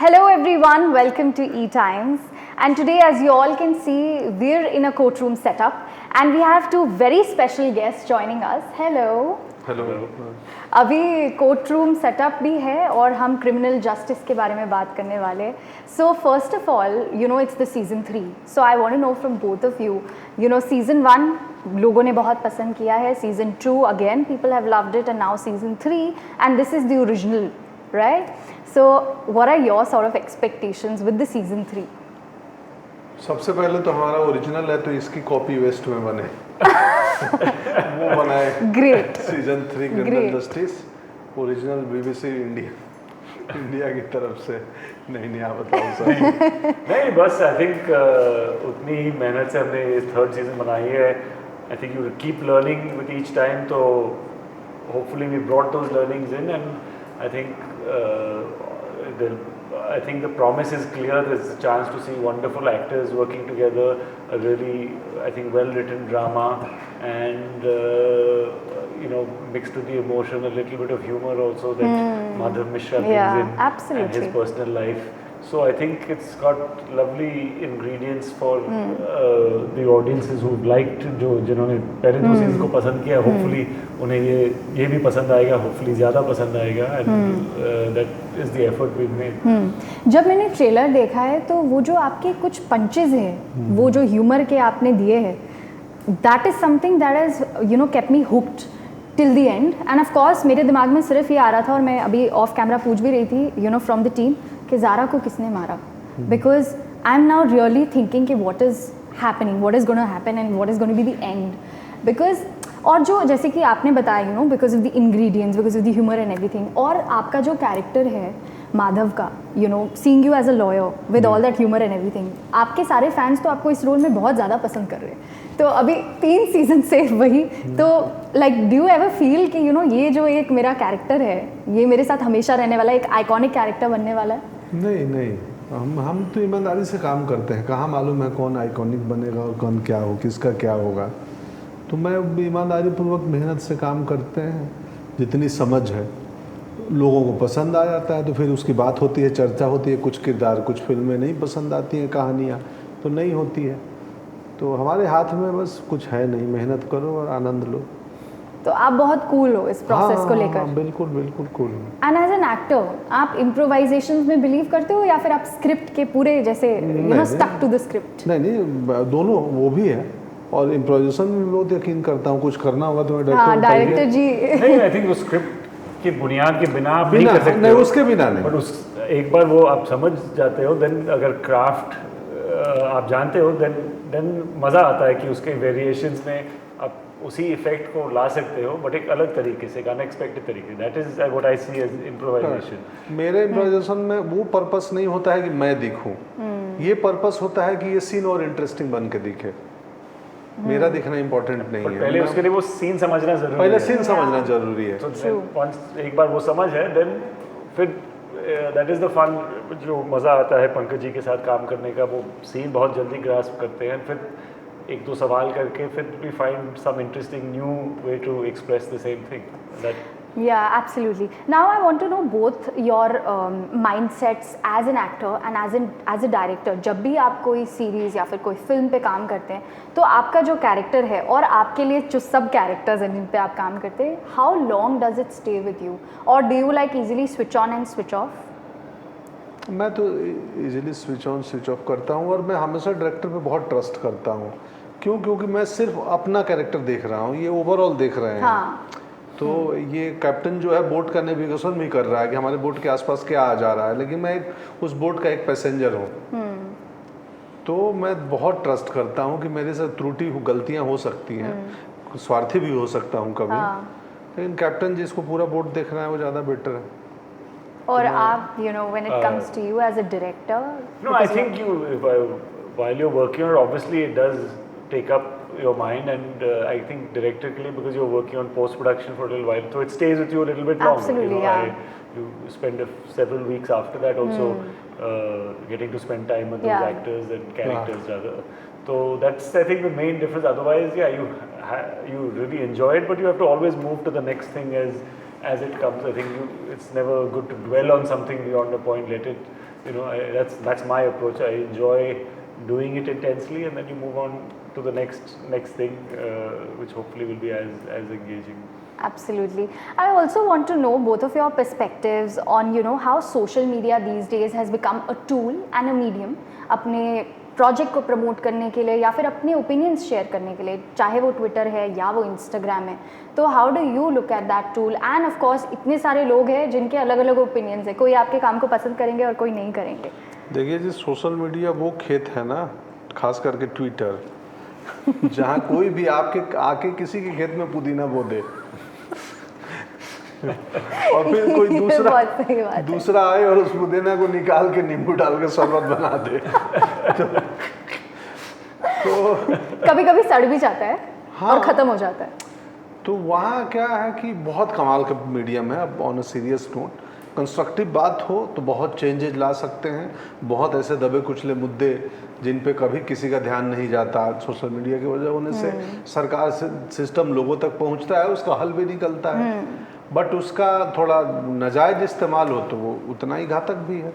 Hello everyone, welcome to E-Times. And today, as you all can see, we're in a courtroom setup and we have two very special guests joining us. Hello. Hello अभी court room setup भी है और हम criminal justice के बारे में बात करने वाले. So first of all, you know it's the season 3. So I want to know from both of you, you know season 1 लोगों ने बहुत पसंद किया है, season 2 again people have loved it, and now season 3 and this is the original, right? So what are your sort of expectations with the season 3? सबसे पहले तो हमारा ओरिजिनल है तो इसकी कॉपी वेस्ट में बने वो बनाए. Great. Season 3 criminal justice original BBC India की तरफ से. नहीं आप बताओ सर. नहीं बस आई थिंक उतनी ही मेहनत से हमने ये थर्ड सीजन बनाई है. I think you keep learning with each time, तो hopefully we brought those learnings in, and I think I think the promise is clear. There's a chance to see wonderful actors working together, a really, I think, well-written drama, and mixed with the emotion, a little bit of humor also that Madhav Mishra brings in, absolutely. and his personal life. So I think it's got lovely ingredients for the audiences who've liked, जिन्होंने पहले दो season को पसंद किया, hopefully उन्हें ये भी पसंद आएगा, hopefully ज़्यादा पसंद आएगा, and that is the effort we've made. जब मैंने ट्रेलर देखा है तो वो जो आपके कुछ पंचेज हैं, वो जो ह्यूमर के आपने दिए हैं, that is something that has kept me hooked till the end. And of course मेरे दिमाग में सिर्फ ये आ रहा था, और मैं अभी ऑफ कैमरा पूछ भी रही थी फ्रॉम द टीम कि ज़ारा को किसने मारा, because I am now really thinking कि what is happening, what is gonna happen and what is gonna be the end. Because और जो जैसे कि आपने बताया because of the ingredients, because of the humour and everything, और आपका जो कैरेक्टर है माधव का, seeing you as a lawyer with all that humour and everything, आपके सारे फैंस तो आपको इस रोल में बहुत ज़्यादा पसंद कर रहे हैं. तो अभी 3 सीजन से वही तो like do you ever feel कि ये जो एक मेरा कैरेक्टर है ये मेरे साथ हमेशा रहने वाला है, एक आइकॉनिक कैरेक्टर बनने वाला है? नहीं हम तो ईमानदारी से काम करते हैं. कहाँ मालूम है कौन आइकॉनिक बनेगा और कौन क्या हो, किसका क्या होगा. तो मैं ईमानदारी पूर्वक मेहनत से काम करते हैं. जितनी समझ है लोगों को पसंद आ जाता है तो फिर उसकी बात होती है, चर्चा होती है. कुछ किरदार, कुछ फिल्में नहीं पसंद आती हैं, कहानियाँ तो नहीं होती है. तो हमारे हाथ में बस कुछ है नहीं, मेहनत करो और आनंद लो. तो आप बहुत कूल हो इस प्रोसेस को लेकर? बिल्कुल कूल हूँ. एंड एज एन एक्टर आप इम्प्रोवाइजेशंस में बिलीव करते हो या फिर आप स्क्रिप्ट के पूरे जैसे स्टक टू द स्क्रिप्ट? नहीं दोनों वो भी है, और इम्प्रोवाइजेशन में बहुत यकीन करता हूँ. कुछ करना होगा तो मैं डायरेक्टर जी नहीं, आई थिंक वो स्क्रिप्ट की बुनियाद के बिना आप नहीं कर सकते. नहीं उसके बिना नहीं. बट एक बार वो आप समझ जाते हो, देन अगर क्राफ्ट आप जानते हो, देन मज़ा आता है कि उसके वेरिएशंस में आप उसी इफेक्ट को ला सकते हो, बट एक अलग तरीके से, एक अनएक्सपेक्टेड तरीके. That is what I see as improvisation. मेरे इम्प्रोवाइजेशन में वो पर्पस नहीं होता है कि मैं दिखूं. ये पर्पस होता है कि ये सीन और इंटरेस्टिंग बन के दिखे. मेरा दिखना इम्पोर्टेंट नहीं है. पहले उसके लिए वो सीन समझना जरूरी है. पहले सीन समझना जरूरी है. तो एक बार वो समझ है, देन फिर दैट इज़ द फन. जो मज़ा आता है पंकज जी के साथ काम करने का, वो सीन बहुत जल्दी ग्रास्प करते हैं. फिर एक दो सवाल करके फिर we find some interesting new way to express the same thing. That Yeah, absolutely. Now I want to know both your mindsets as an actor and as a director. जब भी आप कोई सीरीज़ या फिर कोई फिल्म पे काम करते हैं तो आपका जो कैरेक्टर है और आपके लिए जो सब कैरेक्टर्स हैं जिन पे आप काम करते हैं, how long does it stay with you? Or do you like easily switch on and switch off? मैं तो easily switch on switch off करता हूँ, और मैं हमेशा डायरेक्टर पे बहुत ट्रस्ट करता हूँ. क्योंकि मैं सिर्फ अपना कैरेक्टर देख रहा हूँ, ये ओवरऑल देख रहे हैं. हाँ. तो ये कैप्टन जो है बोट का नेविगेशन भी कर रहा है कि हमारे बोट के आसपास क्या आ जा रहा है, लेकिन मैं उस बोट का एक पैसेंजर हूँ. तो मैं बहुत ट्रस्ट करता हूँ कि मेरे से त्रुटि गलतियाँ हो सकती हैं, स्वार्थी भी हो सकता हूँ कभी. लेकिन कैप्टन जिसको पूरा बोट देख रहा है वो ज़्यादा बेटर है. और आप when it comes to you as a director? No, I think while you're working on it, obviously it does take up your mind, and I think directorially, because you're working on post production for a little while, so it stays with you a little bit longer. Absolutely, yeah. You spend several weeks after that also getting to spend time with those actors and characters rather. So that's, I think, the main difference. Otherwise, you really enjoy it, but you have to always move to the next thing as it comes. I think it's never good to dwell on something beyond a point. Let it that's my approach. I enjoy doing it intensely, and then you move on to the next thing, which hopefully will be as engaging. Absolutely. I also want to know both of your perspectives on how social media these days has become a tool and a medium अपने project को promote करने के लिए या फिर अपने opinions share करने के लिए, चाहे वो ट्विटर है या वो इंस्टाग्राम है. तो how do you look at that tool? And of course इतने सारे लोग हैं जिनके अलग अलग ओपिनियंस है, कोई आपके काम को पसंद करेंगे और कोई नहीं करेंगे. देखिए जी, सोशल मीडिया वो खेत है ना, खास करके ट्विटर, जहाँ कोई भी आपके आके किसी के खेत में पुदीना बो दे और फिर कोई दूसरा आए और उस पुदीना को निकाल के नींबू डाल के शरबत बना दे. तो कभी कभी सड़ भी जाता है. हाँ, और ख़त्म हो जाता है. तो वहाँ क्या है कि बहुत कमाल का मीडियम है. अब on a serious note, constructive बात हो तो बहुत चेंजेज ला सकते हैं. बहुत ऐसे दबे कुचले मुद्दे जिन पे कभी किसी का ध्यान नहीं जाता, सोशल मीडिया की वजह होने से सरकार से सिस्टम लोगों तक पहुंचता है, उसका हल भी निकलता है. बट उसका थोड़ा नाजायज इस्तेमाल हो तो वो उतना ही घातक भी है.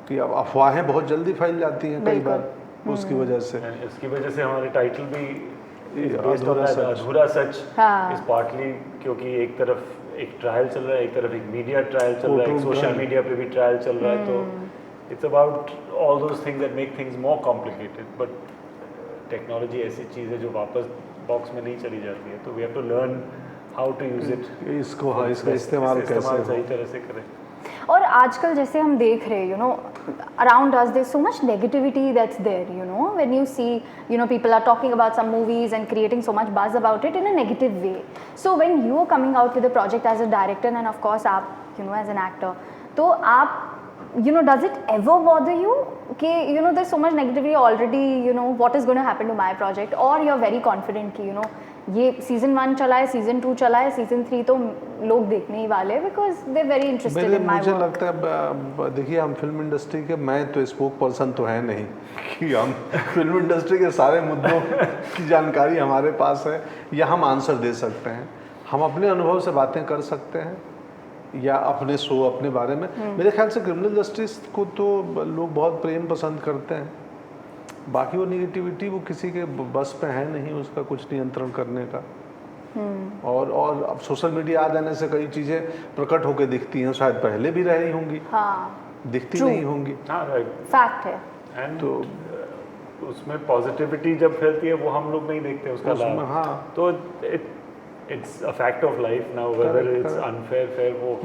कि अब अफवाहें बहुत जल्दी फैल जाती हैं कई बार उसकी वजह से. इसकी वजह से हमारे टाइटल भी अधूरा सच इस पार्टली, क्योंकि एक तरफ एक ट्रायल चल रहा है, एक तरफ एक मीडिया ट्रायल चल रहा है, एक सोशल मीडिया पे भी ट्रायल चल रहा है. तो it's about all those things that make things more complicated. But technology ऐसी चीज़ है जो वापस बॉक्स में नहीं चली जाती है. तो we have to learn how to use it. इसका इस्तेमाल कैसे सही तरह से करें. और आजकल जैसे हम देख रहे हैं, around us there's so much negativity that's there, when you see, people are talking about some movies and creating so much buzz about it in a negative way. So when you are coming out with a project as a director and of course आप, as an actor, तो आप, does it ever bother you कि, there's so much negativity already, what is going to happen to my project, or you're very confident कि, ये season 1 चला है, season 2 चला है, सीजन 3 तो लोग देखने ही वाले हैं because they very interested in my work. मुझे लगता है, देखिए, हम फिल्म इंडस्ट्री के, मैं तो स्पोक पर्सन तो है नहीं कि हम फिल्म इंडस्ट्री के सारे मुद्दों की जानकारी हमारे पास है या हम आंसर दे सकते हैं. हम अपने अनुभव से बातें कर सकते हैं या अपने शो अपने बारे में. मेरे ख्याल से क्रिमिनल जस्टिस को तो लोग बहुत प्रेम पसंद करते हैं. बाकी वो निगेटिविटी वो किसी के बस पे है नहीं उसका कुछ नियंत्रण करने का. और अब सोशल मीडिया आ जाने से कई चीज़ें प्रकट होकर दिखती हैं, शायद पहले भी रही होंगी. दिखती नहीं होंगी. फैक्ट है. तो उसमें पॉजिटिविटी जब फैलती है वो हम लोग नहीं देखते उसका लाभ. हाँ, तो it's a fact of life now, whether it's unfair fair. वो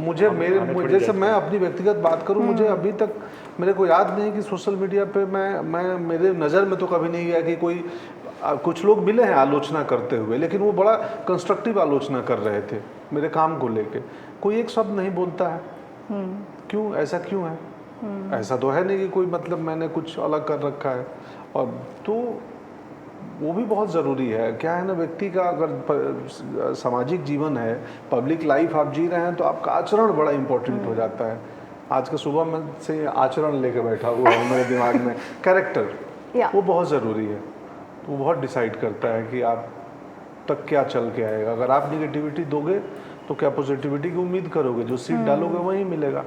मुझे से मैं अपनी व्यक्तिगत बात करूं, मुझे अभी तक मेरे को याद नहीं कि सोशल मीडिया पे मैं मेरे नज़र में तो कभी नहीं गया कि कोई कुछ लोग मिले हैं आलोचना करते हुए, लेकिन वो बड़ा कंस्ट्रक्टिव आलोचना कर रहे थे मेरे काम को लेके. कोई एक शब्द नहीं बोलता है. क्यों? ऐसा क्यों है? ऐसा तो है नहीं कि कोई मतलब मैंने कुछ अलग कर रखा है. और तो वो भी बहुत ज़रूरी है. क्या है ना, व्यक्ति का अगर सामाजिक जीवन है, पब्लिक लाइफ आप जी रहे हैं, तो आपका आचरण बड़ा इम्पोर्टेंट हो जाता है. आज के सुबह में से आचरण लेके बैठा हुआ है मेरे दिमाग में. कैरेक्टर वो बहुत ज़रूरी है. वो बहुत डिसाइड करता है कि आप तक क्या चल के आएगा. अगर आप निगेटिविटी दोगे तो क्या पॉजिटिविटी की उम्मीद करोगे? जो सीट डालोगे वहीं मिलेगा.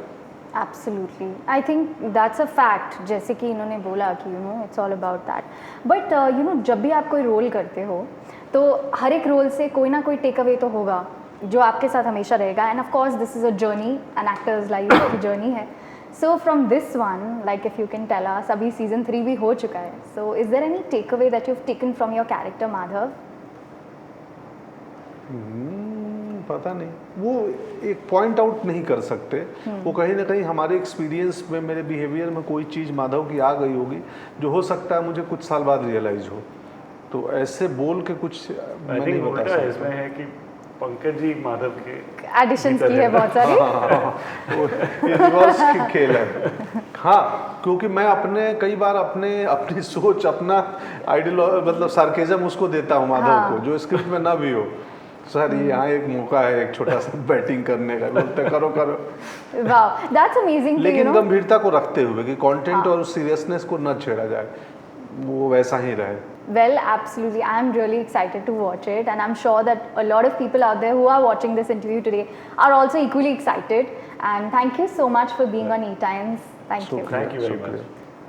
Absolutely, I think that's a fact. जैसे कि इन्होंने बोला कि it's all about that. But जब भी आप कोई रोल करते हो तो हर एक रोल से कोई ना कोई टेक अवे तो होगा जो आपके साथ हमेशा रहेगा. And of course this is a journey, an actor's life की जर्नी है. So from this one, like if you can tell us, अभी सीजन 3 भी हो चुका है. So is there any takeaway that you have taken from your character Madhav? पता नहीं, वो एक पॉइंट आउट नहीं कर सकते. वो कहीं ना कहीं हमारे एक्सपीरियंस में, मेरे बिहेवियर में कोई चीज़ माधव की आ गई होगी जो हो सकता है मुझे कुछ साल बाद रियलाइज हो. तो ऐसे बोल के कुछ मैं नहीं बता सकता. इसमें है कि पंकज जी माधव के एडिशंस की है बहुत सारी. ये रिवर्स की खेल है. हाँ, क्योंकि मैं कई बार अपनी सोच, अपना आइडियल मतलब सार्केज़म उसको देता हूँ माधव को, जो स्क्रिप्ट में ना भी हो. सर ये यहाँ एक मौका है एक छोटा सा बैटिंग करने का, बोलते करो. वाह, दैट्स अमेजिंग. लेकिन गंभीरता को रखते हुए कि कंटेंट और सीरियसनेस को न छेड़ा जाए, वो वैसा ही रहे. Well, absolutely. I'm really excited to watch it, and I'm sure that a lot of people out there who are watching this interview today are also equally excited. And thank you so much for being on E-Times. Thank you. Thank you very much.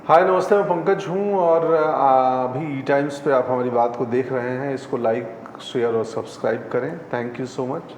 हाय नमस्ते, मैं पंकज हूँ और अभी ई times पे आप हमारी बात को देख रहे हैं। इसको लाइक शेयर और सब्सक्राइब करें। Thank you so much.